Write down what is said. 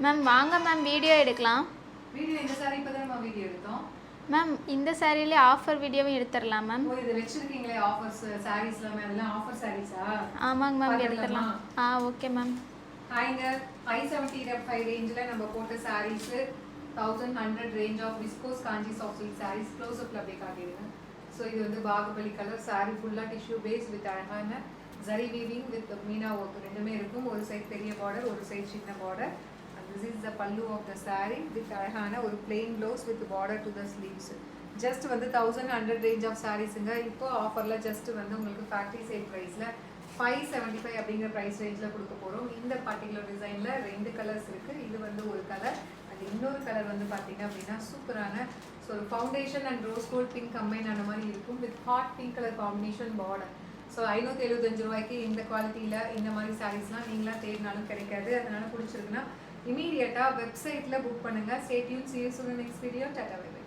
Ma'am வாங்க ma'am video எடுக்கலாம். Video இந்த சாரி இப்பதான் நம்ம வீடியோ எடுத்தோம். மேம் இந்த சாரியிலே ஆஃபர் வீடியோவும் எடுத்துடலாம் மேம். ஓ இது வெச்சிருக்கீங்களே ஆஃபர்ஸ் சாரீஸ்லாம் அதெல்லாம் ஆஃபர் சாரீஸா? ஆமாங்க மேம் எடுத்துடலாம். Okay ma'am. ஹாய்ங்க 570 ரேஞ்சில் நம்ம போட்ட saris 1100 range of viscose Kanchi soft silk saris close அப்ல அப்படியே காட்டிடுங்க. ஸோ இது வந்து பாகுபலி கலர் சாரீ ஃபுல்லாக டிஷ்யூ பேஸ் வித் அழகான zari weaving with Meena work ரெண்டுமே இருக்கும். ஒரு சைட் பெரிய பார்டர் ஒரு சைட் சின்ன border. This is the pallu of the saree with அழகான ஒரு plain blouse with border to the sleeves. Just வந்து 1100 range of sareesங்க. இப்போ ஆஃபர்ல ஜஸ்ட் வந்து உங்களுக்கு ஃபேக்டரி சேல் பிரைஸ்ல 575 அப்படிங்கிற பிரைஸ் ரேஞ்சில் கொடுக்க போகிறோம். இந்த பர்டிகுலர் டிசைனில் 2 கலர்ஸ் இருக்குது. இது வந்து ஒரு கலர் அது இன்னொரு கலர் வந்து பார்த்தீங்க அப்படின்னா சூப்பரான ஸோ ஒரு foundation and rose gold pink combine ஆன மாதிரி இருக்கும் with hot pink colour combination border. So 575 ரூபாய்க்கு இந்த குவாலிட்டியில் இந்த மாதிரி சாரீஸ்லாம் நீங்களாம் தேடினாலும் கிடைக்காது. அதனால பிடிச்சிருக்குன்னா இமீடியட்டாக வெப்சைட்டில் புக் பண்ணுங்கள். Stay tuned. see you soon in the next video. Tata bye by.